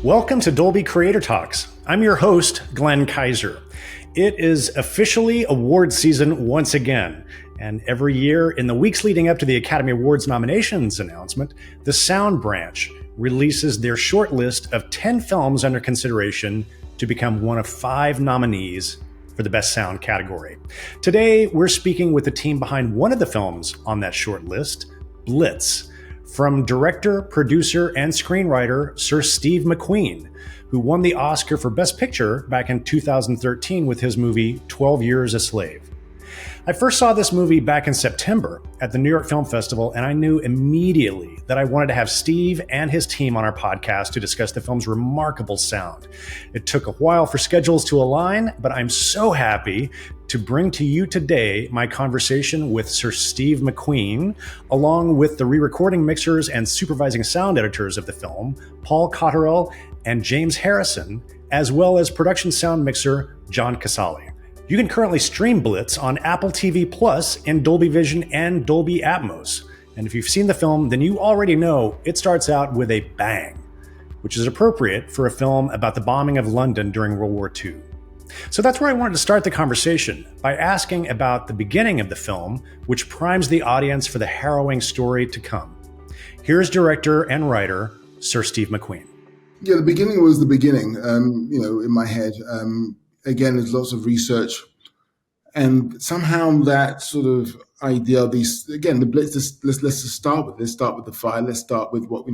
Welcome to Dolby Creator Talks. I'm your host, Glenn Kaiser. It is officially award season once again, and every year in the weeks leading up to the Academy Awards nominations announcement, the Sound Branch releases their short list of 10 films under consideration to become one of 5 nominees for the Best Sound category. Today, we're speaking with the team behind one of the films on that short list, Blitz, from director, producer, and screenwriter Sir Steve McQueen, who won the Oscar for Best Picture back in 2013 with his movie 12 Years a Slave. I first saw this movie back in September at the New York Film Festival, and I knew immediately that I wanted to have Steve and his team on our podcast to discuss the film's remarkable sound. It took a while for schedules to align, but I'm so happy to bring to you today my conversation with Sir Steve McQueen, along with the re-recording mixers and supervising sound editors of the film, Paul Cotterill and James Harrison, as well as production sound mixer John Casale. You can currently stream Blitz on Apple TV Plus in Dolby Vision and Dolby Atmos. And if you've seen the film, then you already know it starts out with a bang, which is appropriate for a film about the bombing of London during World War II. So that's where I wanted to start the conversation, by asking about the beginning of the film, which primes the audience for the harrowing story to come. Here's director and writer, Sir Steve McQueen. Yeah, the beginning was the beginning, in my head. Again, there's lots of research, and somehow that sort of idea of these, again, the Blitz, let's just start with. Let's start with the fire. Let's start with what,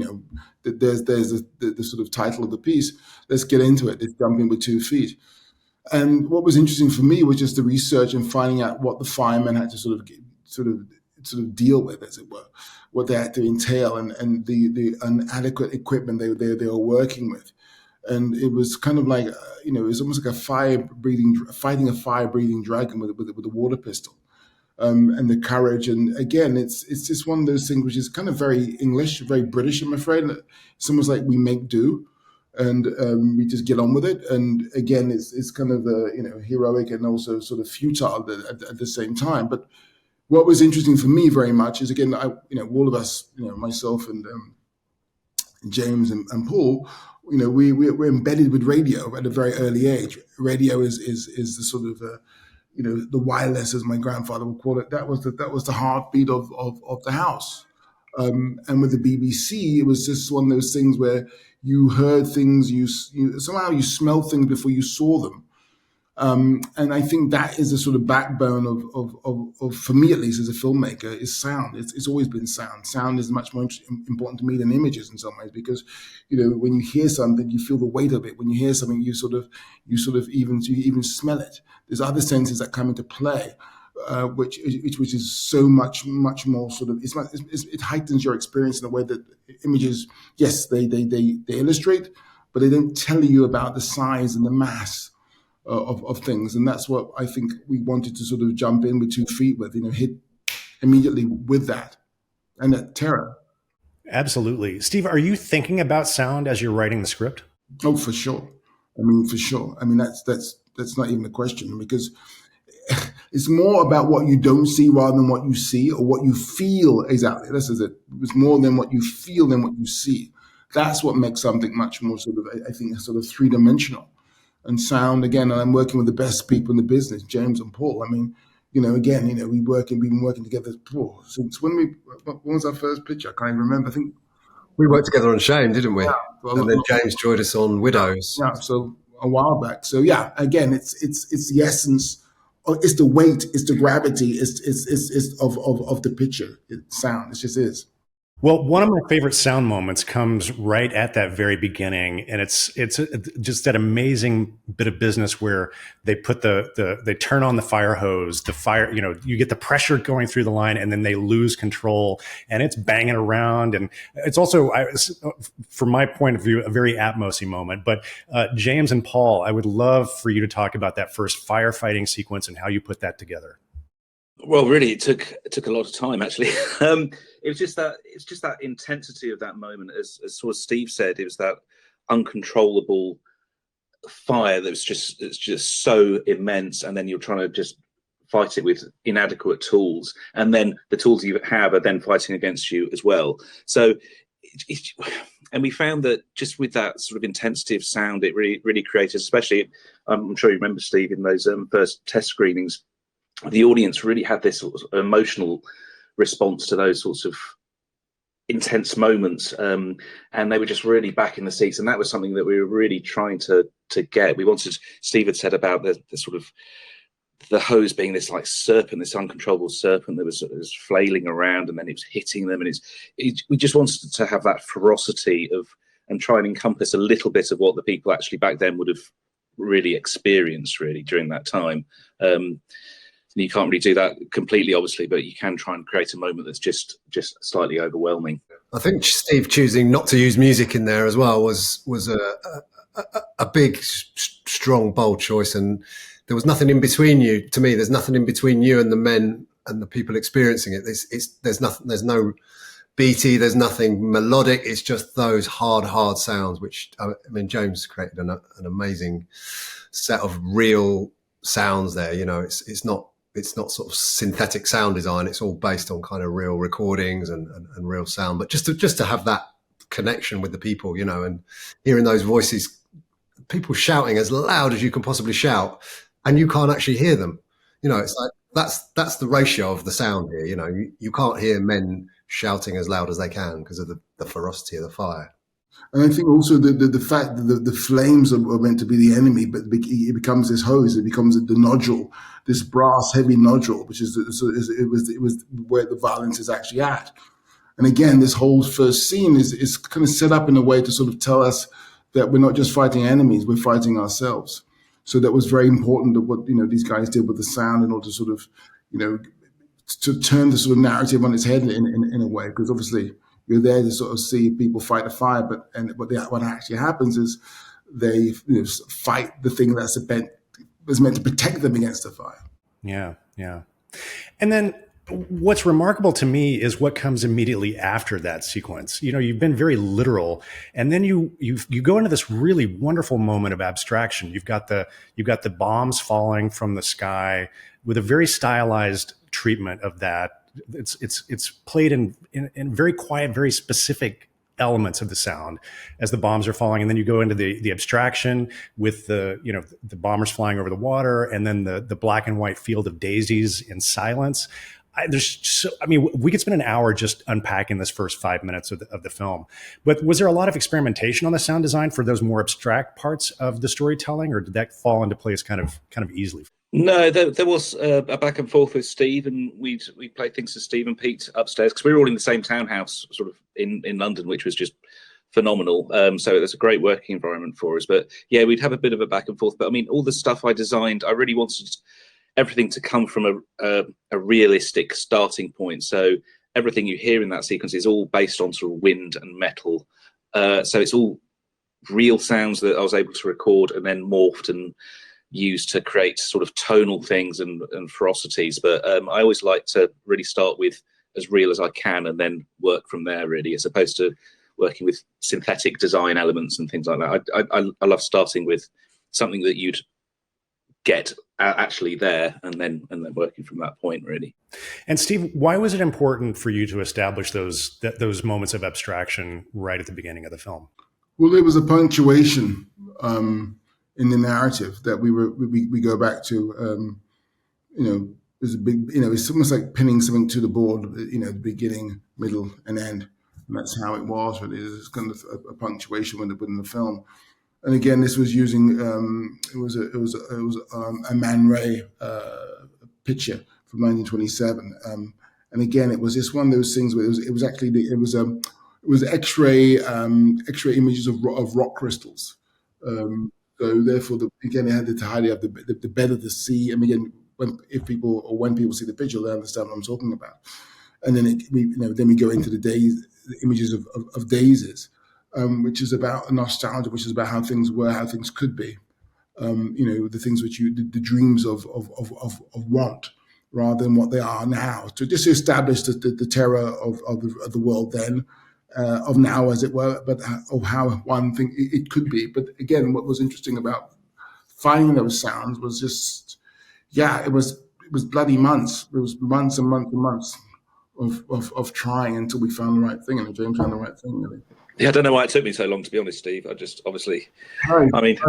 there's the sort of title of the piece. Let's get into it. Let's jump in with 2 feet. And what was interesting for me was just the research and finding out what the firemen had to sort of deal with, as it were, what they had to entail, and the inadequate equipment they were working with. And it was kind of like, it was almost like fighting a fire-breathing dragon with a water pistol, and the courage. And again, it's just one of those things which is kind of very English, very British, I'm afraid. It's almost like we make do, and we just get on with it. And again, it's kind of heroic and also sort of futile at the same time. But what was interesting for me very much is, again, all of us, myself and James and Paul. We're embedded with radio at a very early age. Radio is the sort of the wireless, as my grandfather would call it. That was the heartbeat of the house. And with the BBC, it was just one of those things where you heard things, you somehow you smelled things before you saw them. And I think that is the sort of backbone of for me, at least as a filmmaker, is sound. It's always been sound. Sound is much more important to me than images in some ways, because when you hear something, you feel the weight of it. When you hear something, you even smell it. There's other senses that come into play, which is so much more sort of it heightens your experience in a way that images, yes, they illustrate, but they don't tell you about the size and the mass of things. And that's what I think we wanted to sort of jump in with 2 feet with, hit immediately with that and that terror. Absolutely. Steve, are you thinking about sound as you're writing the script? Oh, for sure. For sure. That's not even a question, because it's more about what you don't see rather than what you see, or what you feel. Exactly. This is it. It's more than what you feel than what you see. That's what makes something much more sort of, I think, sort of 3-dimensional. And sound, again, and I'm working with the best people in the business, James and Paul. We've been working together since when was our first picture? I can't even remember. I think we worked together on Shame, didn't we? Yeah, well, and then James joined us on Widows. Yeah, so a while back. So yeah, again, it's the essence, it's the weight, it's the gravity, it's of the picture. It's sound. It just is. Well, one of my favorite sound moments comes right at that very beginning, and it's just that amazing bit of business where they put they turn on the fire hose, the fire, you get the pressure going through the line, and then they lose control, and it's banging around, and it's also, from my point of view, a very Atmos-y moment. But James and Paul, I would love for you to talk about that first firefighting sequence and how you put that together. Well, really, it took a lot of time, actually. It's just that intensity of that moment, as sort of Steve said. It was that uncontrollable fire it's just so immense, and then you're trying to just fight it with inadequate tools, and then the tools you have are then fighting against you as well. So we found that just with that sort of intensity of sound, it really created, especially, I'm sure you remember, Steve, in those first test screenings, the audience really had this sort of emotional response to those sorts of intense moments, and they were just really back in the seats, and that was something that we were really trying to get. We wanted, Steve had said about the sort of the hose being this like serpent, this uncontrollable serpent that was flailing around, and then it was hitting them, and we just wanted to have that ferocity of, and try and encompass a little bit of what the people actually back then would have really experienced really during that time. You can't really do that completely, obviously, but you can try and create a moment that's just slightly overwhelming. I think Steve choosing not to use music in there as well was a big, strong, bold choice, and there was nothing in between you. To me, there's nothing in between you and the men and the people experiencing it. There's nothing. There's no beaty. There's nothing melodic. It's just those hard sounds. Which, I mean, James created an amazing set of real sounds there. You know, it's not sort of synthetic sound design. It's all based on kind of real recordings and real sound. But just to have that connection with the people, you know, and hearing those voices, people shouting as loud as you can possibly shout, and you can't actually hear them. You know, it's like that's the ratio of the sound here. You know, you can't hear men shouting as loud as they can because of the ferocity of the fire. And I think also the fact that the flames are meant to be the enemy, but it becomes this hose, it becomes the nodule, this brass heavy nodule, which is it was where the violence is actually at. And again, this whole first scene is kind of set up in a way to sort of tell us that we're not just fighting enemies, we're fighting ourselves. So that was very important, that what, you know, these guys did with the sound in order to sort of, you know, to turn the sort of narrative on its head in a way, because obviously you're there to sort of see people fight a fire, but what actually happens is they fight the thing that's meant to protect them against the fire. Yeah. And then what's remarkable to me is what comes immediately after that sequence. You know, you've been very literal, and then you go into this really wonderful moment of abstraction. You've got the bombs falling from the sky with a very stylized treatment of that. It's played in very quiet, very specific elements of the sound as the bombs are falling, and then you go into the abstraction with the bombers flying over the water, and then the black and white field of daisies in silence. We could spend an hour just unpacking this first 5 minutes of the film. But was there a lot of experimentation on the sound design for those more abstract parts of the storytelling, or did that fall into place kind of easily? No, there was a back and forth with Steve, and we played things to Steve and Pete upstairs, because we were all in the same townhouse sort of in London, which was just phenomenal. So there's a great working environment for us. But yeah, we'd have a bit of a back and forth. But I mean, all the stuff I designed, I really wanted everything to come from a realistic starting point. So everything you hear in that sequence is all based on sort of wind and metal. So it's all real sounds that I was able to record and then morphed and used to create sort of tonal things and ferocities. But I always like to really start with as real as I can and then work from there, really, as opposed to working with synthetic design elements and things like that. I love starting with something that you'd get actually there and then working from that point, really. And Steve, why was it important for you to establish those moments of abstraction right at the beginning of the film? Well, there was a punctuation in the narrative that we go back to. There's a big, it's almost like pinning something to the board, the beginning, middle, and end. And that's how it was, really. There's kind of a punctuation within the film. And again, this was using it was a Man Ray picture from 1927. And again, it was just one of those things where it was X-ray images of rock crystals. So therefore, again, it had to highly have the bed of the sea. I mean, again, when people see the picture, they understand what I'm talking about. And then we go into the images of daisies. Which is about nostalgia, which is about how things were, how things could be. The things the dreams of want, rather than what they are now. To just establish the terror of the world then, of now as it were, but of how one thing it could be. But again, what was interesting about finding those sounds was just, it was bloody months. It was months and months and months of trying until we found the right thing, and James found the right thing, really. Yeah, I don't know why it took me so long, to be honest, Steve. I just obviously, Hurry up, mate. I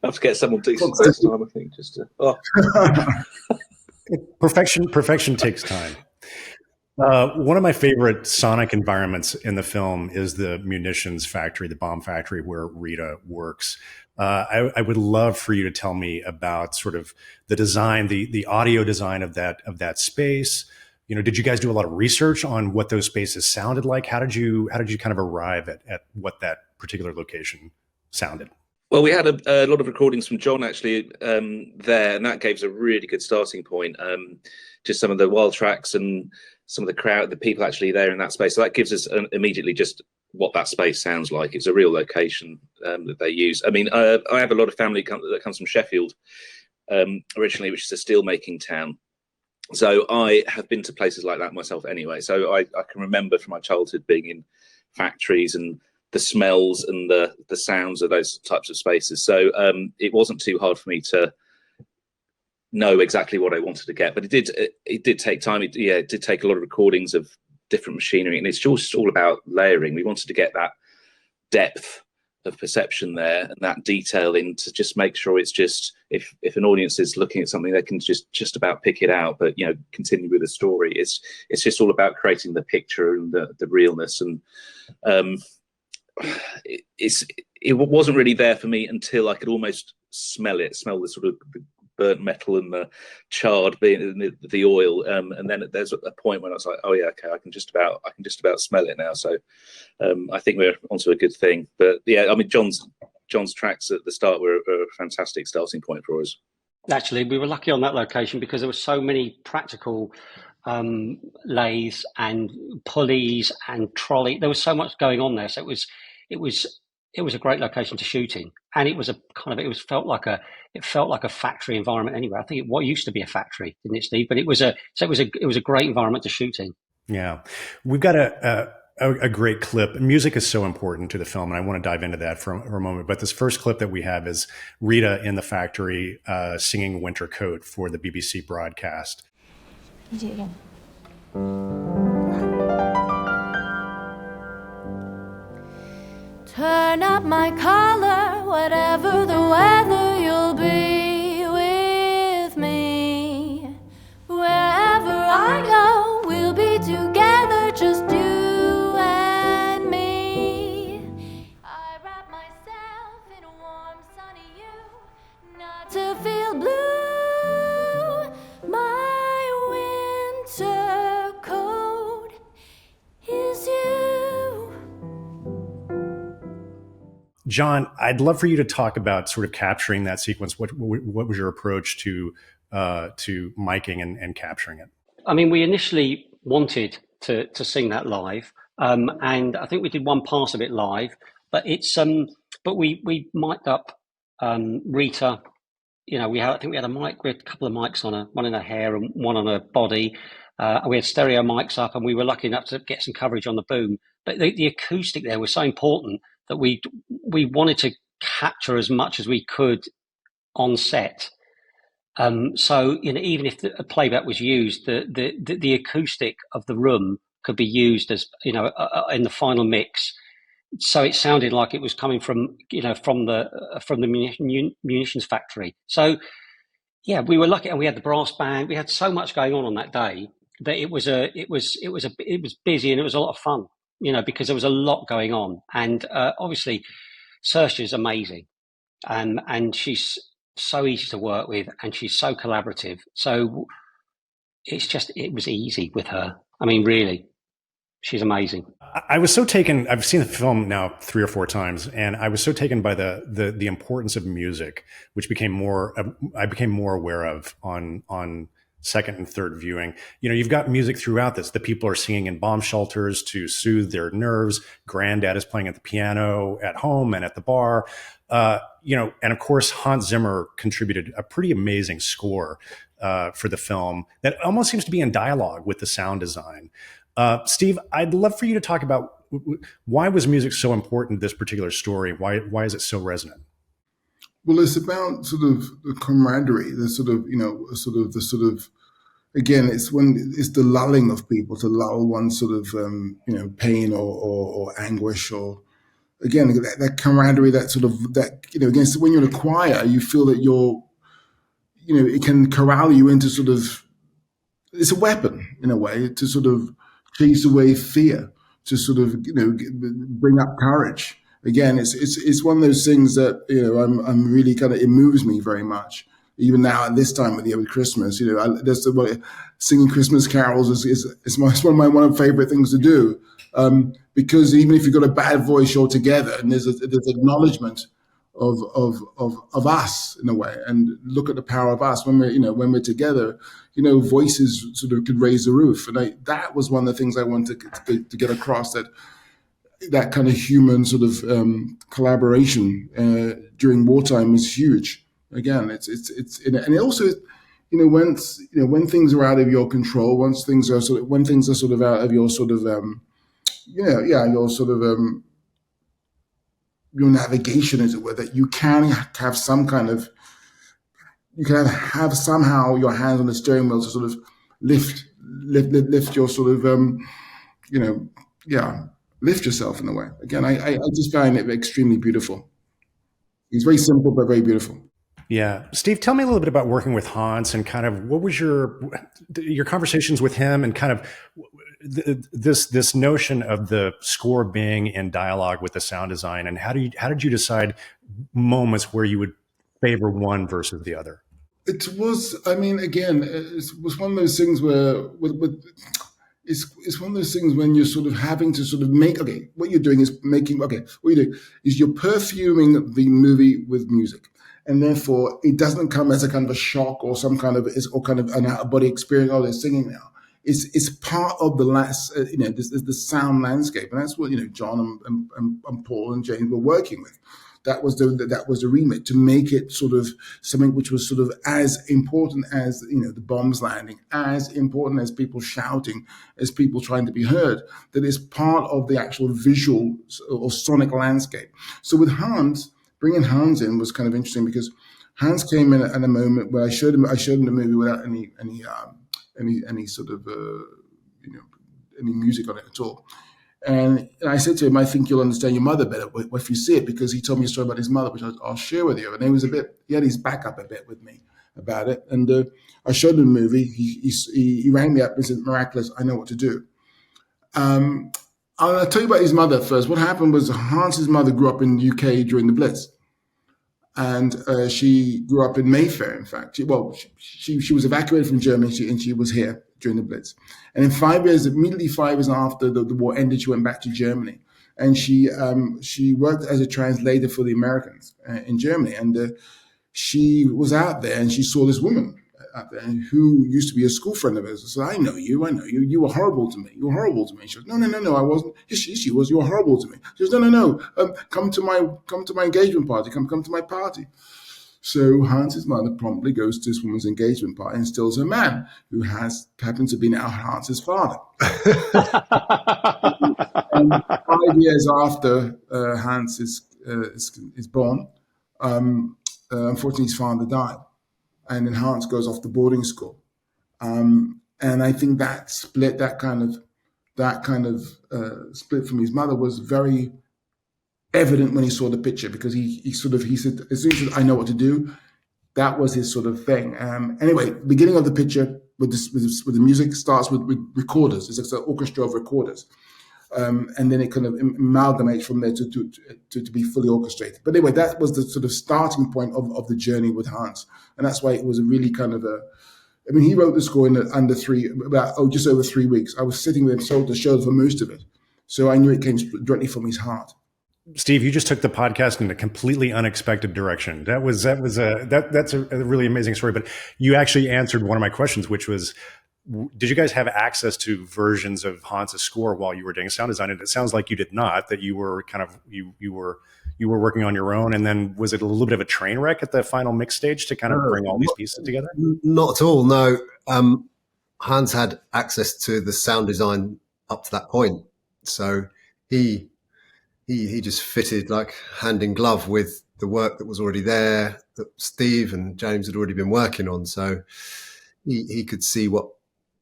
have to get someone decent this time, I think. Just to, Perfection takes time. One of my favorite sonic environments in the film is the munitions factory, the bomb factory where Rita works. I would love for you to tell me about sort of the design, the audio design of that space. Did you guys do a lot of research on what those spaces sounded like? How did you kind of arrive at what that particular location sounded? Well, we had a lot of recordings from John actually there, and that gave us a really good starting point. Just some of the wild tracks and some of the crowd, the people actually there in that space. So that gives us immediately just what that space sounds like. It's a real location that they use. I mean, I have a lot of family that comes from Sheffield originally, which is a steel making town. So I have been to places like that myself anyway. So I can remember from my childhood being in factories and the smells and the sounds of those types of spaces. So it wasn't too hard for me to know exactly what I wanted to get, but it did take time. It did take a lot of recordings of different machinery, and it's just all about layering. We wanted to get that depth of perception there and that detail in to just make sure it's just if an audience is looking at something, they can just about pick it out, but continue with the story. It's just all about creating the picture and the realness, and it wasn't really there for me until I could almost smell the sort of burnt metal and the charred being the oil, and then there's a point when I was like, oh yeah, okay, I can just about smell it now. So I think we're onto a good thing. But yeah, I mean, John's tracks at the start were a fantastic starting point for us. Actually, we were lucky on that location because there were so many practical lathes and pulleys and trolley. There was so much going on there, so it was a great location to shoot in, and it was felt like a factory environment anyway. I think what used to be a factory, didn't it, Steve? But it was a great environment to shoot in. Yeah, we've got a great clip. Music is so important to the film, and I want to dive into that for a moment. But this first clip that we have is Rita in the factory singing "Winter Coat" for the BBC broadcast. You do it again. Turn up my collar, whatever the weather, you'll be with me. Wherever I go, we'll be together, just you and me. I wrap myself in a warm, sunny you, not to feel blue. My winter coat is you. John, I'd love for you to talk about sort of capturing that sequence. What was your approach to miking and capturing it? I mean, we initially wanted to sing that live, and I think we did one pass of it live. But but we mic'd up Rita. I think we had a couple of mics on her, one in her hair and one on her body. We had stereo mics up, and we were lucky enough to get some coverage on the boom. But the acoustic there was so important that we wanted to capture as much as we could on set. So even if a playback was used, the acoustic of the room could be used as in the final mix. So it sounded like it was coming from the munitions factory. So yeah, we were lucky, and we had the brass band. We had so much going on that day that it was busy, and it was a lot of fun. Because there was a lot going on, and obviously, Saoirse's amazing, and she's so easy to work with, and she's so collaborative. So it was easy with her. I mean, really, she's amazing. I was so taken. I've seen the film now 3 or 4 times, and I was so taken by the importance of music, which I became more aware of on second and third viewing. You've got music throughout this. The people are singing in bomb shelters to soothe their nerves. Granddad is playing at the piano at home and at the bar. And of course, Hans Zimmer contributed a pretty amazing score for the film that almost seems to be in dialogue with the sound design. Steve, I'd love for you to talk about why was music so important to this particular story? Why is it so resonant? Well, it's about sort of the camaraderie, the sort of again, it's the lulling of people, to lull one sort of pain or anguish, or again that camaraderie, that sort of that against when you're in a choir, you feel that it can corral you into sort of, it's a weapon in a way to sort of chase away fear, to sort of bring up courage. Again, it's one of those things that I'm really it moves me very much. Even now at this time of the year with Christmas, singing Christmas carols is one of my favorite things to do, because even if you've got a bad voice, you're together, and there's acknowledgement of us in a way, and look at the power of us when we're together. Voices sort of could raise the roof, and that was one of the things I wanted to get across, that kind of human sort of collaboration during wartime is huge. Again, it's and it also, when things are out of your control, when things are sort of out of your sort of your sort of your navigation, as it were, that you can have some kind of, you can have somehow your hands on the steering wheel to sort of lift your sort of lift yourself in a way. Again, I just find it extremely beautiful. It's very simple but very beautiful. Yeah. Steve, tell me a little bit about working with Hans, and kind of what was your conversations with him, and kind of this notion of the score being in dialogue with the sound design, and how did you decide moments where you would favor one versus the other? It was, I mean, again, it was one of those things where it's one of those things when you're sort of having to sort of what you're doing is you're perfuming the movie with music. And therefore, it doesn't come as a kind of a shock or some kind of an out of body experience. Oh, they're singing now. It's part of the sound landscape, and that's what John and Paul and James were working with. That was the remit, to make it sort of something which was sort of as important as the bombs landing, as important as people shouting, as people trying to be heard. That is part of the actual visual or sonic landscape. So with Hans, bringing Hans in was kind of interesting, because Hans came in at a moment where I showed him the movie without any sort of any music on it at all. And I said to him, I think you'll understand your mother better if you see it, because he told me a story about his mother, which I'll share with you. And he had his back up a bit with me about it. And I showed him the movie. He rang me up and said, "Miraculous, I know what to do." I'll tell you about his mother first. What happened was, Hans's mother grew up in the UK during the Blitz. And she grew up in Mayfair, in fact. She was evacuated from Germany, and she was here during the Blitz. And in immediately 5 years after the war ended, she went back to Germany. And she worked as a translator for the Americans in Germany. And she was out there, and she saw this woman out there who used to be a school friend of hers. So I know you. You were horrible to me. You were horrible to me. She goes, no, I wasn't. Yes, she was. You were horrible to me. She goes, no. Come to my engagement party. Come to my party. So Hans's mother promptly goes to this woman's engagement party and steals her man, who happens to be now Hans's father. And 5 years after Hans is born, unfortunately his father died. And then Hans goes off to boarding school, and I think that split, that kind of split from his mother, was very evident when he saw the picture, because he said, as soon as I know what to do, that was his sort of thing. Anyway, beginning of the picture with the music starts with recorders. It's like an orchestra of recorders. And then it kind of amalgamates from there to be fully orchestrated. But anyway, that was the sort of starting point of the journey with Hans. And that's why it was a really kind of he wrote the score in just over 3 weeks. I was sitting with him, sold the show for most of it. So I knew it came directly from his heart. Steve, you just took the podcast in a completely unexpected direction. That's a really amazing story. But you actually answered one of my questions, which was, did you guys have access to versions of Hans's score while you were doing sound design? And it sounds like you did not, that you were kind of, you were working on your own. And then was it a little bit of a train wreck at the final mix stage to kind of bring all these pieces together? Not at all. No. Hans had access to the sound design up to that point. So he just fitted like hand in glove with the work that was already there, that Steve and James had already been working on. So he could see what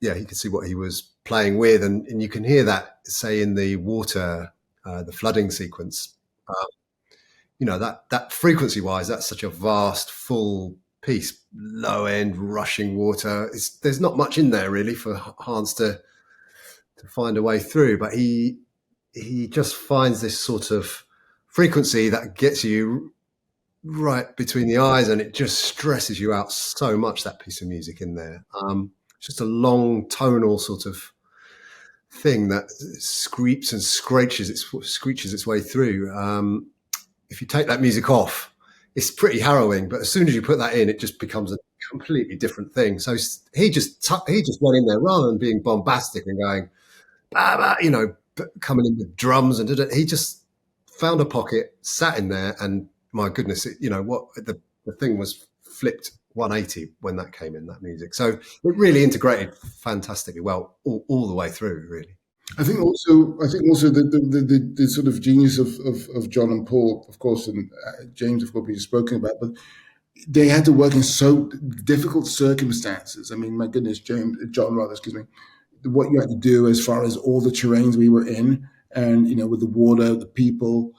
he could see what he was playing with, and you can hear that, say, in the water, the flooding sequence. That frequency-wise, that's such a vast, full piece, low end, rushing water. There's not much in there really for Hans to find a way through, but he just finds this sort of frequency that gets you right between the eyes, and it just stresses you out so much, that piece of music in there. It's just a long tonal sort of thing that screeps and screeches its way through. If you take that music off, it's pretty harrowing, but as soon as you put that in, it just becomes a completely different thing. So he just went in there, rather than being bombastic and going, coming in with drums and he just found a pocket, sat in there, and my goodness, the thing was flipped 180 when that came in, that music. So it really integrated fantastically well all the way through, really. I think also the sort of genius of John and Paul, of course, and James, of course, we've spoken about, but they had to work in so difficult circumstances. I mean, my goodness, John, what you had to do as far as all the terrains we were in, and with the water, the people,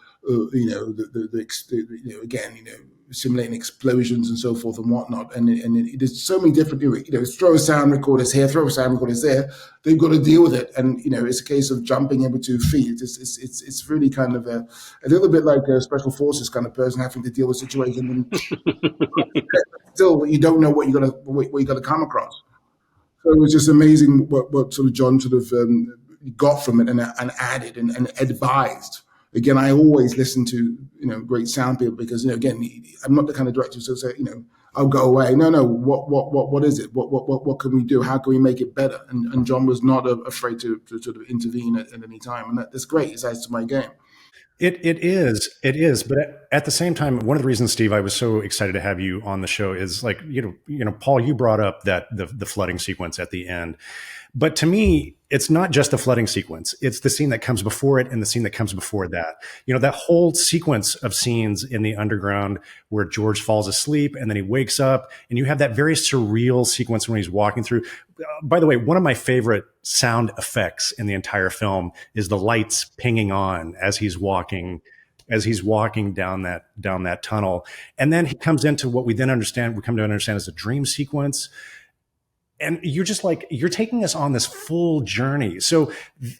simulating explosions and so forth and whatnot, and there's so many different, throw sound recorders here, throw sound recorders there. They've got to deal with it, and it's a case of jumping every 2 feet. It's really kind of a little bit like a special forces kind of person having to deal with situations, and still you don't know what you're gonna come across. So it was just amazing what sort of John sort of got from it and added and advised. Again, I always listen to great sound people, because again, I'm not the kind of director who say I'll go away. No, what is it? What can we do? How can we make it better? And John was not afraid to sort of intervene at any time, and that's great. It adds to my game. It is. But at the same time, one of the reasons, Steve, I was so excited to have you on the show is like, Paul, you brought up that the flooding sequence at the end. But to me, it's not just the flooding sequence. It's the scene that comes before it and the scene that comes before that. That whole sequence of scenes in the underground where George falls asleep and then he wakes up, and you have that very surreal sequence when he's walking through. By the way, one of my favorite sound effects in the entire film is the lights pinging on as he's walking down that tunnel. And then he comes into what we come to understand as a dream sequence. And you're just like, you're taking us on this full journey. So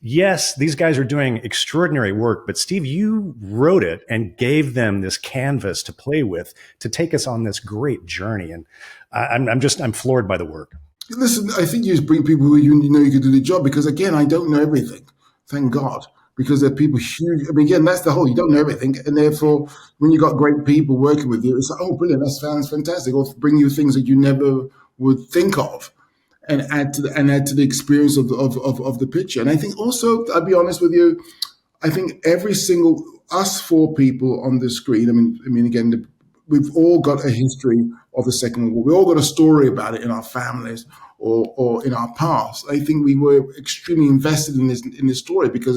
yes, these guys are doing extraordinary work, but Steve, you wrote it and gave them this canvas to play with, to take us on this great journey. And I'm floored by the work. Listen, I think you just bring people who you can do the job, because again, I don't know everything. Thank God. Because there are people huge. I mean, again, that's the whole, you don't know everything. And therefore, when you got great people working with you, it's like, oh, brilliant, that sounds fantastic. Or bring you things that you never would think of, and add to the experience of the picture. And I think also, I'll be honest with you, I think every single, us 4 people on the screen, I mean, again, we've all got a history of the Second World War. We all got a story about it in our families or in our past. I think we were extremely invested in this story, because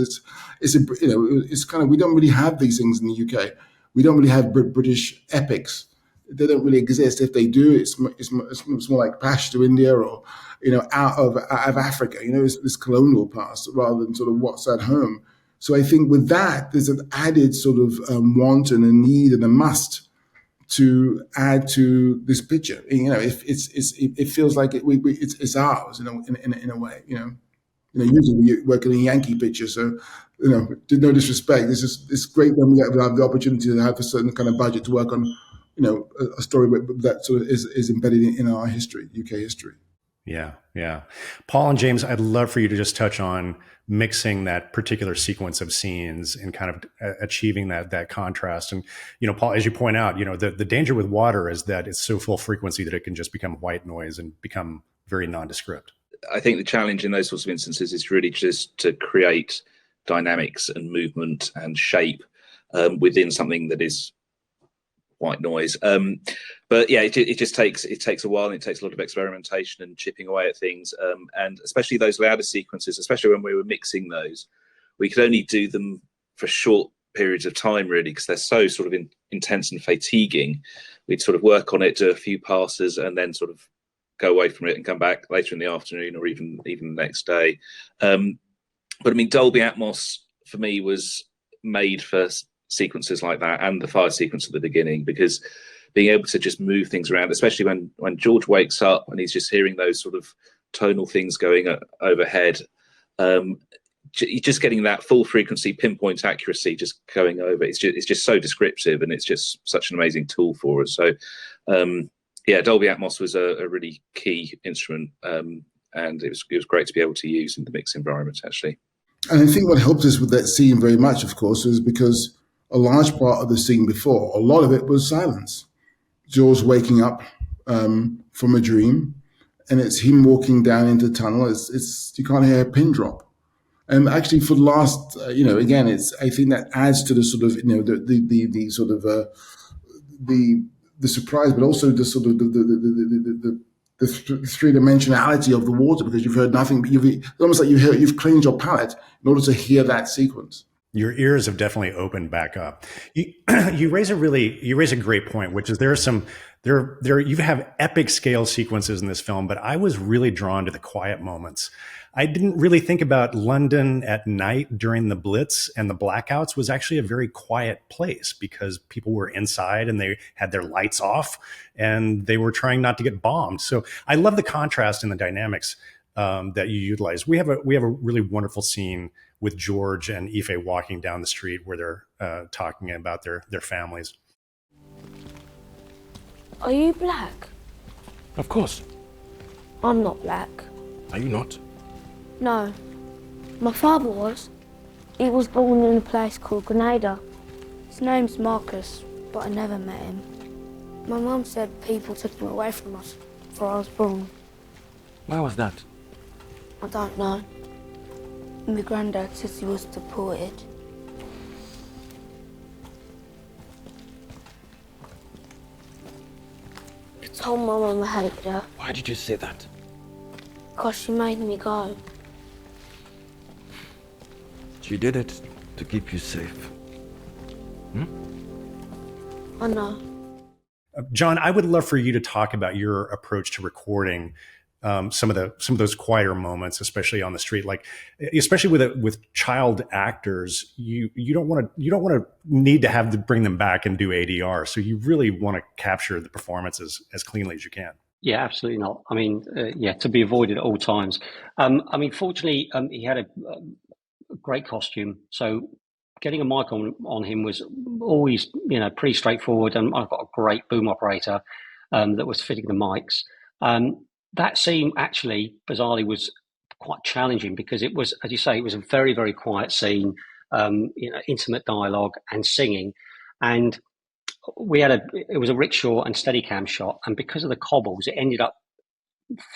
it's kind of, we don't really have these things in the UK. We don't really have British epics. They don't really exist. If they do, it's more like Pash to India, or out of Africa. It's this colonial past rather than sort of what's at home. So I think with that, there's an added sort of want and a need and a must to add to this picture. It feels like it's ours in a way. Usually we work in a Yankee picture, so no disrespect. It's great when we have the opportunity to have a certain kind of budget to work on, a story that sort of is embedded in our history, UK history. Yeah. Paul and James, I'd love for you to just touch on mixing that particular sequence of scenes and kind of achieving that contrast. And, Paul, as you point out, the danger with water is that it's so full frequency that it can just become white noise and become very nondescript. I think the challenge in those sorts of instances is really just to create dynamics and movement and shape within something that is white noise. But yeah, it just takes a while, and it takes a lot of experimentation and chipping away at things. And especially those louder sequences, especially when we were mixing those, we could only do them for short periods of time, really, because they're so sort of intense and fatiguing. We'd sort of work on it, do a few passes, and then sort of go away from it and come back later in the afternoon or even the next day. But I mean, Dolby Atmos for me was made for sequences like that, and the fire sequence at the beginning, because being able to just move things around, especially when George wakes up and he's just hearing those sort of tonal things going overhead, just getting that full frequency pinpoint accuracy just going over, it's just so descriptive, and it's just such an amazing tool for us. So Dolby Atmos was a really key instrument, and it was great to be able to use in the mix environment, actually. And I think what helped us with that scene very much, of course, is because a large part of the scene before, a lot of it was silence. George waking up from a dream, and it's him walking down into the tunnel. It's you can't hear a pin drop. And actually, for the last, again, I think that adds to the sort of, the sort of the surprise, but also the sort of the three-dimensionality of the water, because you've heard nothing. It's almost like you've cleaned your palate in order to hear that sequence. Your ears have definitely opened back up. You raise a great point, which is you have epic scale sequences in this film, but I was really drawn to the quiet moments. I didn't really think about London at night during the Blitz, and the blackouts was actually a very quiet place because people were inside and they had their lights off and they were trying not to get bombed. So I love the contrast in the dynamics that you utilize. We have a really wonderful scene with George and Ife walking down the street where they're talking about their families. Are you black? Of course. I'm not black. Are you not? No. My father was. He was born in a place called Grenada. His name's Marcus, but I never met him. My mum said people took him away from us before I was born. Why was that? I don't know. My granddad says he was deported. I told my mum I hated her. Why did you say that? Because she made me go. She did it to keep you safe. I know. John, I would love for you to talk about your approach to recording some of those quieter moments, especially on the street, like especially with child actors. You don't want to need to have to bring them back and do ADR. So you really want to capture the performances as cleanly as you can. Yeah, absolutely not. I mean, to be avoided at all times. I mean, fortunately, he had a great costume, so getting a mic on him was always, pretty straightforward. And I've got a great boom operator that was fitting the mics. That scene actually, bizarrely, was quite challenging because it was, as you say, it was a very, very quiet scene, intimate dialogue and singing. And it was a rickshaw and Steadicam shot. And because of the cobbles, it ended up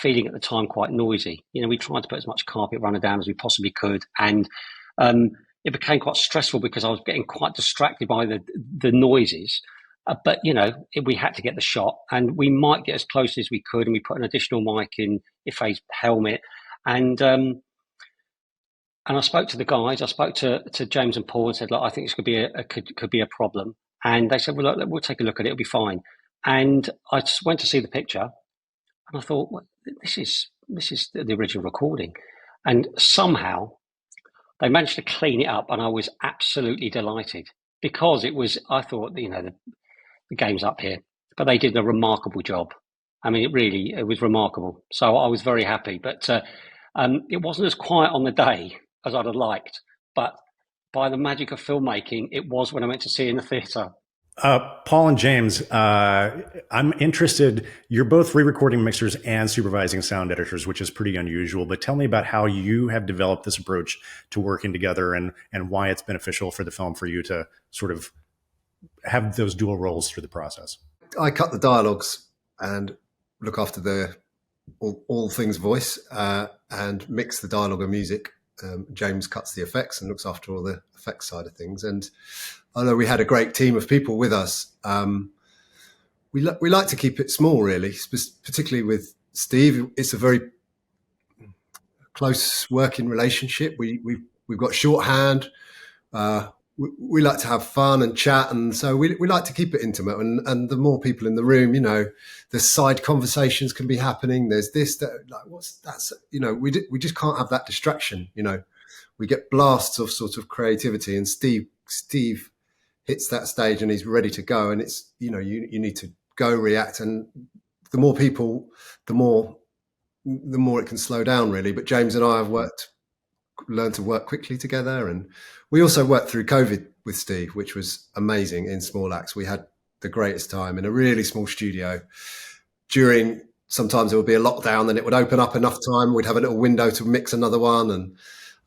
feeling at the time quite noisy. We tried to put as much carpet runner down as we possibly could. And it became quite stressful because I was getting quite distracted by the noises. But we had to get the shot, and we might get as close as we could, and we put an additional mic in Ife's helmet, and I spoke to the guys. I spoke to James and Paul and said, "Look, I think this could be a problem," and they said, "Well, look, we'll take a look at it. It'll be fine." And I just went to see the picture, and I thought, well, this is the original recording, and somehow they managed to clean it up, and I was absolutely delighted because it was. I thought, the game's up here, but they did a remarkable job. I mean, it was remarkable. So I was very happy, but it wasn't as quiet on the day as I'd have liked, but by the magic of filmmaking, it was when I went to see it in the theatre. Paul and James, I'm interested. You're both re-recording mixers and supervising sound editors, which is pretty unusual, but tell me about how you have developed this approach to working together and why it's beneficial for the film for you to sort of have those dual roles through the process. I cut the dialogues and look after all things voice and mix the dialogue and music. James cuts the effects and looks after all the effects side of things. And although we had a great team of people with us, we like to keep it small, really, particularly with Steve. It's a very close working relationship. We've got shorthand. we like to have fun and chat, and so we like to keep it intimate. And the more people in the room, the side conversations can be happening. There's this, that, like, what's that's, we just can't have that distraction. We get blasts of sort of creativity, and Steve hits that stage and he's ready to go, and it's you need to go react, and the more people, the more it can slow down, really. But James and I have learned to work quickly together, and we also worked through COVID with Steve, which was amazing. In Small Acts, we had the greatest time in a really small studio. Sometimes there would be a lockdown, then it would open up enough time, we'd have a little window to mix another one,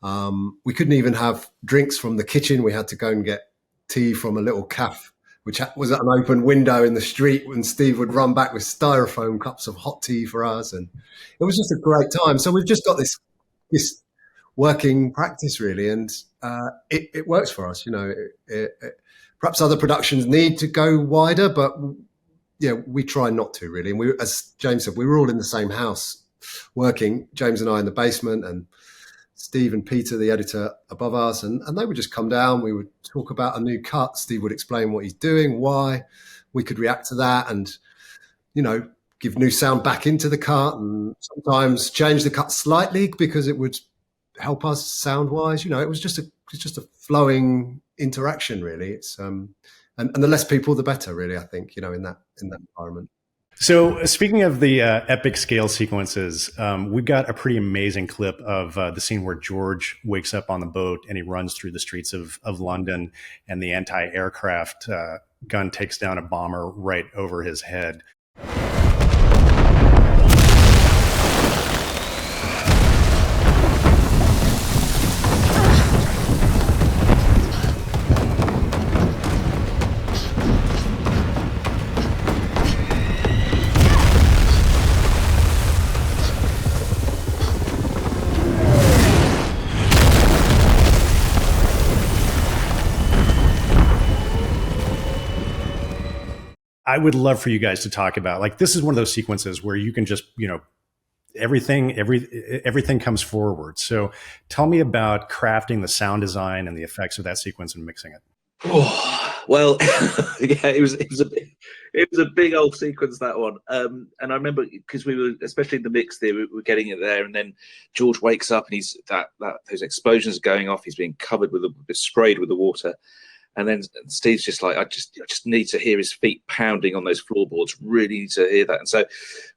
and we couldn't even have drinks from the kitchen. We had to go and get tea from a little cafe, which was at an open window in the street, and Steve would run back with styrofoam cups of hot tea for us, and it was just a great time. So we've just got this working practice, really, and it works for us. Perhaps other productions need to go wider, but we try not to, really. And as James said, we were all in the same house working, James and I in the basement, and Steve and Peter, the editor, above us, and they would just come down. We would talk about a new cut. Steve would explain what he's doing, why. We could react to that, and give new sound back into the cut, and sometimes change the cut slightly because it would help us sound wise. It was just a flowing interaction, really. It's and the less people, the better, really, I think, in that environment. So speaking of the epic scale sequences, we've got a pretty amazing clip of the scene where George wakes up on the boat and he runs through the streets of London, and the anti-aircraft gun takes down a bomber right over his head. I would love for you guys to talk about, like, this is one of those sequences where you can just, everything comes forward. So tell me about crafting the sound design and the effects of that sequence and mixing it. Oh, well, yeah, it was a big old sequence, that one. And I remember, because we were, especially in the mix there, we were getting it there, and then George wakes up and he's those explosions are going off. He's being covered sprayed with the water. And then Steve's just like, I just need to hear his feet pounding on those floorboards. Really need to hear that. And so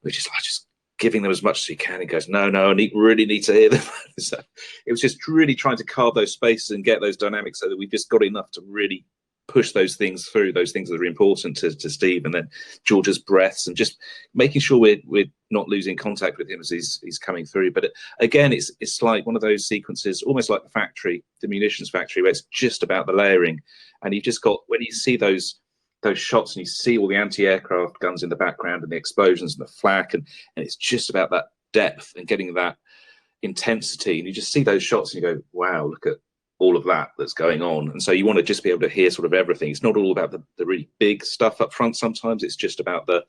we're just giving them as much as he can. He goes, no, I really need to hear them. So it was just really trying to carve those spaces and get those dynamics so that we just got enough to really push those things through, those things that are important to Steve. And then George's breaths, and just making sure we're not losing contact with him as he's coming through. But again, it's like one of those sequences, almost like the munitions factory, where it's just about the layering. And you've just got, when you see those shots and you see all the anti-aircraft guns in the background and the explosions and the flak, and it's just about that depth and getting that intensity. And you just see those shots and you go, wow, look at all of that's going on. And so you want to just be able to hear sort of everything. It's not all about the really big stuff up front. Sometimes it's just about the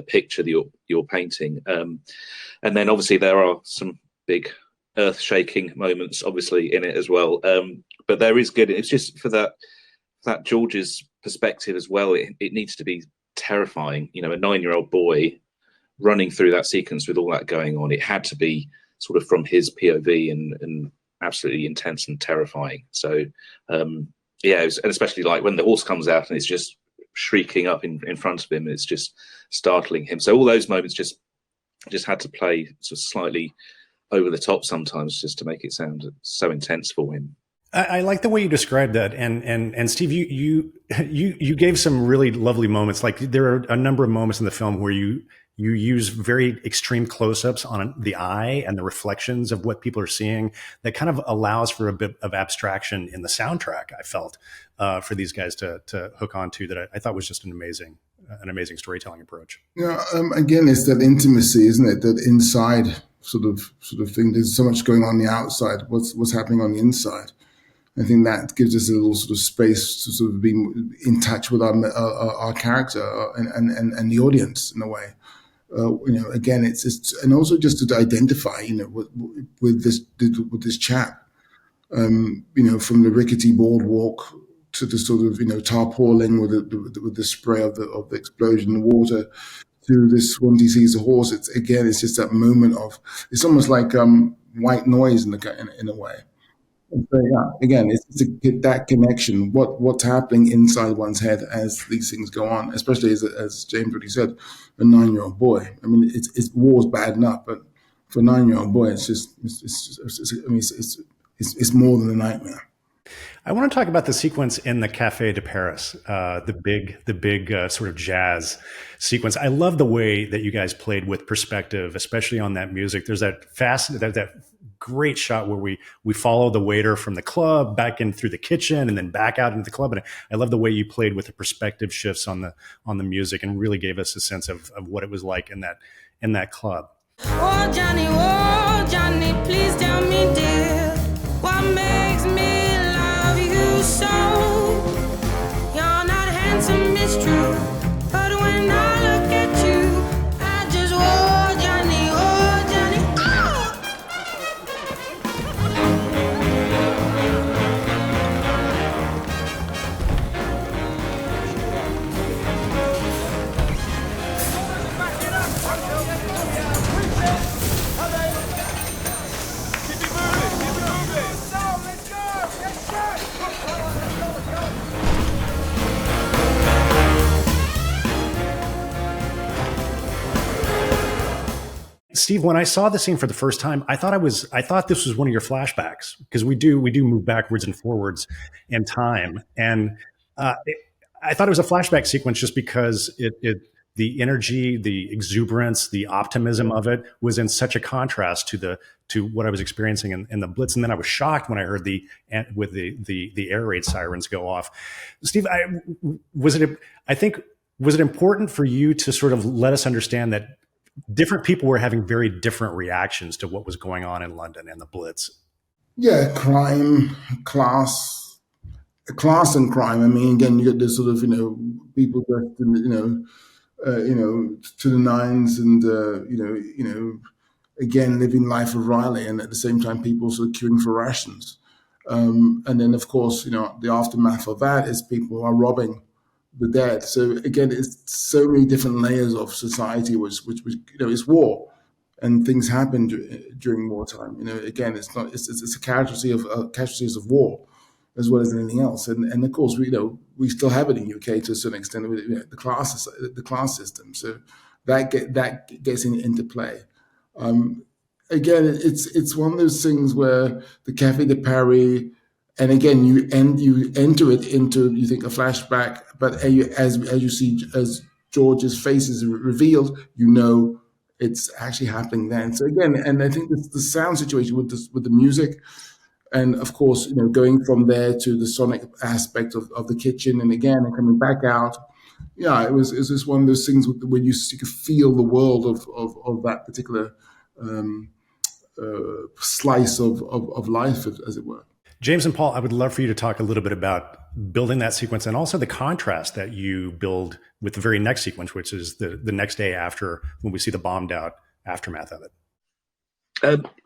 picture that you're painting. And then obviously there are some big earth-shaking moments obviously in it as well. But there is good. It's just for that George's perspective as well. It needs to be terrifying. A 9-year-old boy running through that sequence with all that going on. It had to be sort of from his POV and absolutely intense and terrifying. So and especially like when the horse comes out and it's just shrieking up in front of him, it's just startling him. So all those moments just had to play sort of slightly over the top sometimes, just to make it sound so intense for him. I like the way you described that, and Steve, you gave some really lovely moments. Like, there are a number of moments in the film where you use very extreme close-ups on the eye and the reflections of what people are seeing. That kind of allows for a bit of abstraction in the soundtrack, I felt, for these guys to hook onto, that I thought was just an amazing storytelling approach. Again, it's that intimacy, isn't it? That inside sort of thing. There's so much going on the outside. What's happening on the inside? I think that gives us a little sort of space to sort of be in touch with our character and the audience in a way. Again, it's and also just to identify, with this chap, from the rickety boardwalk to the sort of tarpaulin with the spray of the explosion, the water, to this when he sees the horse. It's just that moment of, it's almost like white noise in a way. So yeah, again, it's to get that connection, what's happening inside one's head as these things go on, especially as James already said, a 9-year-old boy. I mean, it's war's bad enough, but for a 9-year-old boy, it's more than a nightmare. I want to talk about the sequence in the Café de Paris, the big sort of jazz sequence. I love the way that you guys played with perspective, especially on that music. There's that great shot where we follow the waiter from the club back in through the kitchen and then back out into the club. And I love the way you played with the perspective shifts on the music and really gave us a sense of what it was like in that club. Oh Johnny, please tell me, dear, what makes me love you so? You're not handsome, it's true, but when I look at you, I just, oh Johnny, oh! Steve, when I saw the scene for the first time, I thought this was one of your flashbacks, because we do move backwards and forwards in time, and I thought it was a flashback sequence just because the energy, the exuberance, the optimism of it was in such a contrast to what I was experiencing in the Blitz, and then I was shocked when I heard the air raid sirens go off. Steve, was it important for you to sort of let us understand that different people were having very different reactions to what was going on in London and the Blitz? Yeah, crime, class and crime. I mean, again, you get this sort of people dressed in to the nines, and again living life of Riley, and at the same time people sort of queuing for rations. And then of course the aftermath of that is people who are robbing the dead. So again, it's so many different layers of society, which is war, and things happen during wartime. Again, it's a casualties of war as well as anything else. And of course, we still have it in the UK to a certain extent with the class system. So that gets into play. Again, it's one of those things where the Café de Paris. And again, you enter it into, you think, a flashback, but as George's face is revealed, it's actually happening then. So again, and I think the sound situation with the music, and of course, going from there to the sonic aspect of the kitchen, and and coming back out, it was just one of those things where you could feel the world of that particular slice of life, as it were. James and Paul, I would love for you to talk a little bit about building that sequence and also the contrast that you build with the very next sequence, which is the next day after, when we see the bombed out aftermath of it.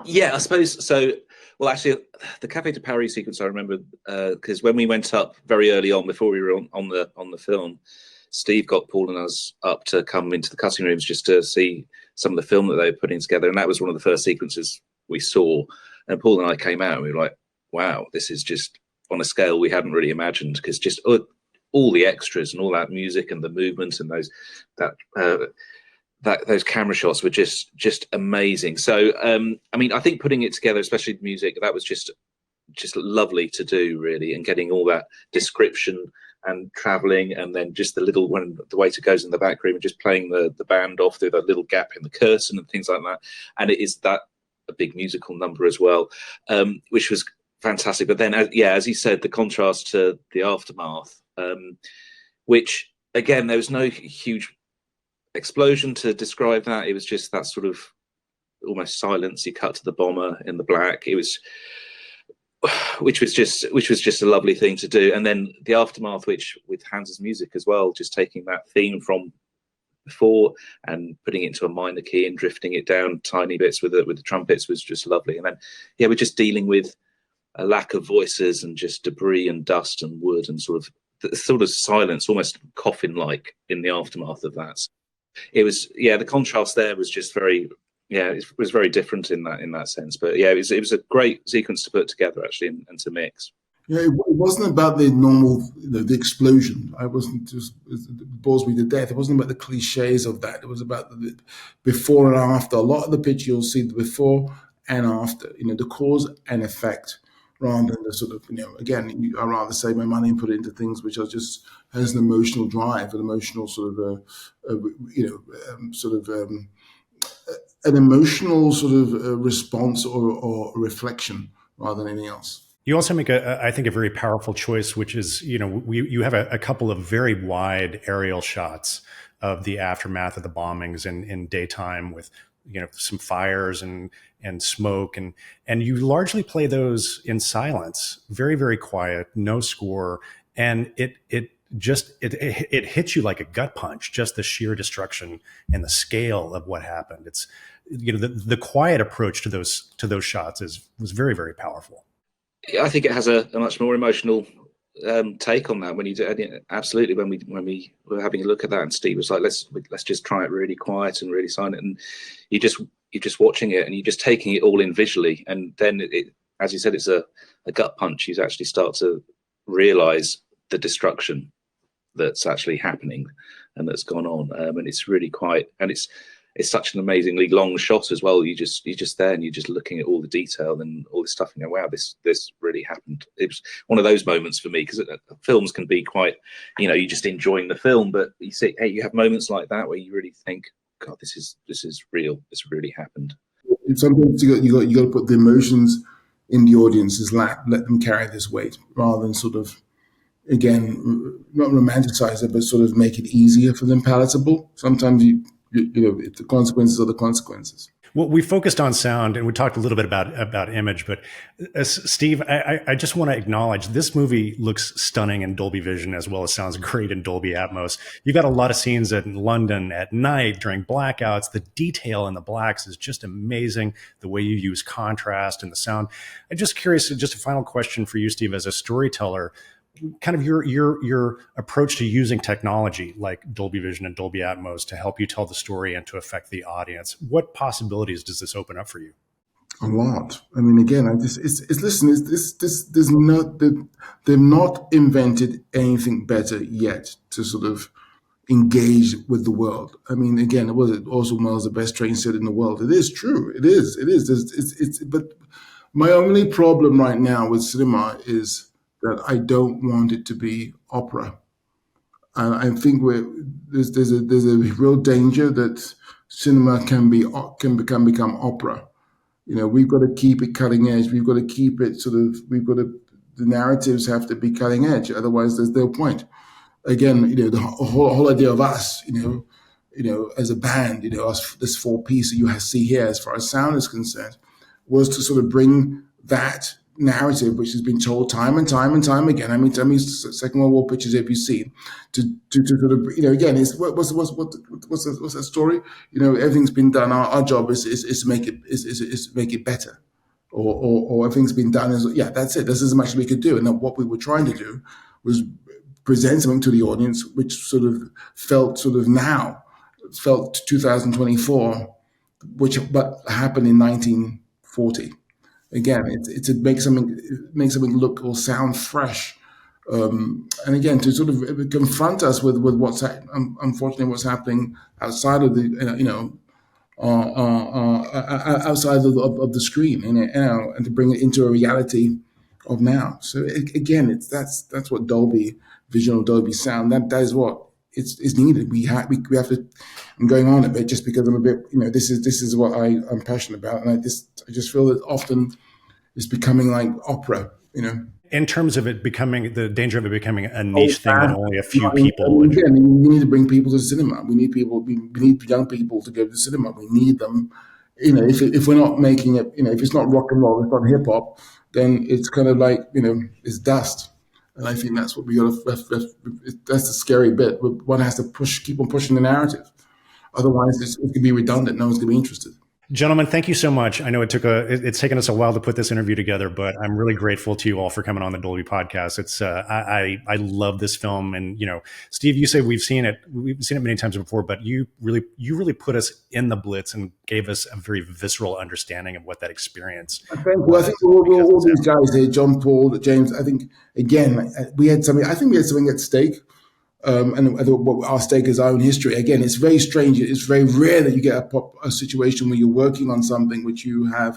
Yeah, I suppose so. Well, actually, the Café de Paris sequence I remember because when we went up very early on, before we were on the film, Steve got Paul and us up to come into the cutting rooms just to see some of the film that they were putting together, and that was one of the first sequences we saw. And Paul and I came out and we were like, wow, this is just on a scale we hadn't really imagined, because just all the extras and all that music and the movement and those camera shots were just amazing. So I mean, I think putting it together, especially the music, that was just lovely to do, really, and getting all that description and traveling, and then just when the waiter goes in the back room and just playing the band off through that little gap in the curtain and things like that. And it is that a big musical number as well, which was fantastic. But then, as you said, the contrast to the aftermath, which again, there was no huge explosion to describe that. It was just that sort of almost silence. You cut to the bomber in the black. It was, which was just a lovely thing to do. And then the aftermath, which with Hans's music as well, just taking that theme from before and putting it into a minor key and drifting it down tiny bits with the trumpets was just lovely. And then we're just dealing with a lack of voices and just debris and dust and wood and sort of silence, almost coffin-like in the aftermath of that. It was, the contrast there was just very, it was very different in that sense. But it was a great sequence to put together actually and to mix. Yeah, it wasn't about the normal, the explosion. It bores me to death. It wasn't about the cliches of that. It was about the before and after. A lot of the picture you'll see the before and after, the cause and effect, rather than the sort of, again, I rather say my money and put it into things which are just has an emotional drive, an emotional an emotional sort of response or reflection rather than anything else. You also make, I think, a very powerful choice, which is, you have a couple of very wide aerial shots of the aftermath of the bombings in daytime with, some fires and smoke, and you largely play those in silence, very, very quiet, no score, and it hits you like a gut punch, just the sheer destruction and the scale of what happened. It's, the quiet approach to those shots was very, very powerful. I think it has a much more emotional take on that. When you do, absolutely, when we were having a look at that, and Steve was like, let's just try it really quiet and really silent, and you're just watching it and you're just taking it all in visually, and then it, as you said, it's a gut punch. You actually start to realize the destruction that's actually happening and that's gone on, and it's really quite, and it's such an amazingly long shot as well. You're just there and you're just looking at all the detail and all this stuff and you go, wow, this really happened. It was one of those moments for me, because films can be quite, you're just enjoying the film, but you see, hey, you have moments like that where you really think, God, this is real. This really happened. Sometimes you got to put the emotions in the audience's lap, let them carry this weight, rather than sort of, again, not romanticize it, but sort of make it easier for them, palatable. Sometimes the consequences are the consequences. Well, we focused on sound and we talked a little bit about image, but Steve, I just want to acknowledge this movie looks stunning in Dolby Vision as well as sounds great in Dolby Atmos. You've got a lot of scenes in London at night during blackouts. The detail in the blacks is just amazing. The way you use contrast and the sound. I'm just curious, just a final question for you, Steve, as a storyteller, kind of your approach to using technology like Dolby Vision and Dolby Atmos to help you tell the story and to affect the audience. What possibilities does this open up for you? A lot. I mean, again, they've not invented anything better yet to sort of engage with the world. I mean, again, Orson Welles the best trained set in the world. It is true. It is. But my only problem right now with cinema is that I don't want it to be opera. And I think there's a real danger that cinema can become opera. We've got to keep it cutting edge. We've got to keep it the narratives have to be cutting edge. Otherwise, there's no point. Again, the whole idea of us, as a band, this 4-piece that you see here, as far as sound is concerned, was to sort of bring that narrative, which has been told time and time again. I mean, tell me Second World War pictures have you seen? To sort of, again, what's that story? Everything's been done. Our job is to make it better, or everything's been done. That's it. This is as much as we could do. And then what we were trying to do was present something to the audience which sort of felt 2024, but happened in 1940. Again, it's to make something look or sound fresh, and again to sort of confront us with what's unfortunately what's happening outside of the outside of the screen, and to bring it into a reality of now. So again, that's what Dolby Vision or Dolby Sound that is what it's needed. We have to. I'm going on a bit just because I'm a bit. This is what I'm passionate about, and I just feel that often it's becoming like opera. In terms of it becoming the danger of it becoming a niche thing that only a few people. Again, we need to bring people to the cinema. We need people. We need young people to go to the cinema. We need them. If we're not making it, if it's not rock and roll, it's not hip hop, then it's kind of like it's dust. And I think that's what we got to. That's the scary bit. One has to keep on pushing the narrative. Otherwise, it could be redundant. No one's going to be interested. Gentlemen, thank you so much. I know it's taken us a while to put this interview together, but I'm really grateful to you all for coming on the Dolby podcast. It's I love this film, and Steve, you say we've seen it many times before, but you really put us in the Blitz and gave us a very visceral understanding of what that experience. I think all these guys here, John, Paul, James. I think again we had something. I think we had something at stake. And our stake is our own history. Again, it's very strange. It's very rare that you get a situation where you're working on something which you have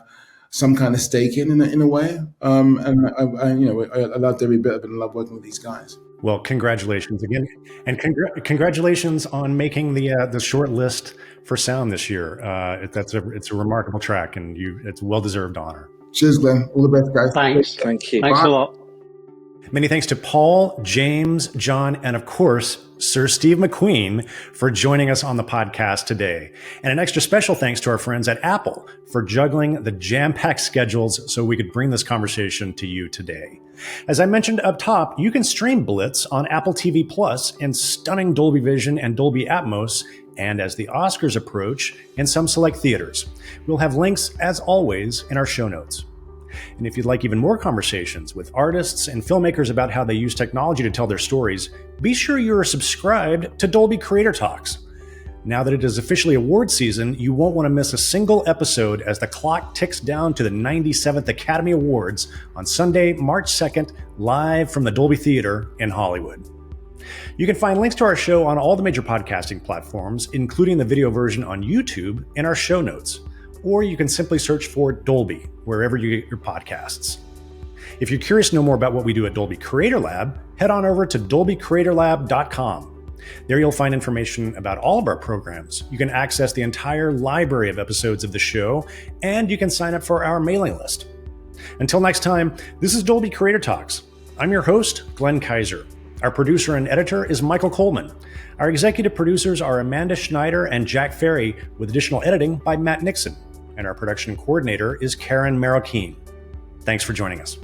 some kind of stake in a way. And I loved every bit of it and love working with these guys. Well, congratulations again, and congratulations on making the short list for sound this year. It's a remarkable track, and it's a well-deserved honor. Cheers, Glenn. All the best, guys. Thanks. Thank you. Thanks a lot. Many thanks to Paul, James, John, and of course, Sir Steve McQueen for joining us on the podcast today. And an extra special thanks to our friends at Apple for juggling the jam-packed schedules so we could bring this conversation to you today. As I mentioned up top, you can stream Blitz on Apple TV Plus in stunning Dolby Vision and Dolby Atmos, and as the Oscars approach, in some select theaters. We'll have links, as always, in our show notes. And if you'd like even more conversations with artists and filmmakers about how they use technology to tell their stories, be sure you're subscribed to Dolby Creator Talks. Now that it is officially award season, you won't want to miss a single episode as the clock ticks down to the 97th Academy Awards on Sunday, March 2nd, live from the Dolby Theater in Hollywood. You can find links to our show on all the major podcasting platforms, including the video version on YouTube, in our show notes. Or you can simply search for Dolby wherever you get your podcasts. If you're curious to know more about what we do at Dolby Creator Lab, head on over to dolbycreatorlab.com. There you'll find information about all of our programs. You can access the entire library of episodes of the show, and you can sign up for our mailing list. Until next time, this is Dolby Creator Talks. I'm your host, Glenn Kaiser. Our producer and editor is Michael Coleman. Our executive producers are Amanda Schneider and Jack Ferry, with additional editing by Matt Nixon. And our production coordinator is Karen Marroquin. Thanks for joining us.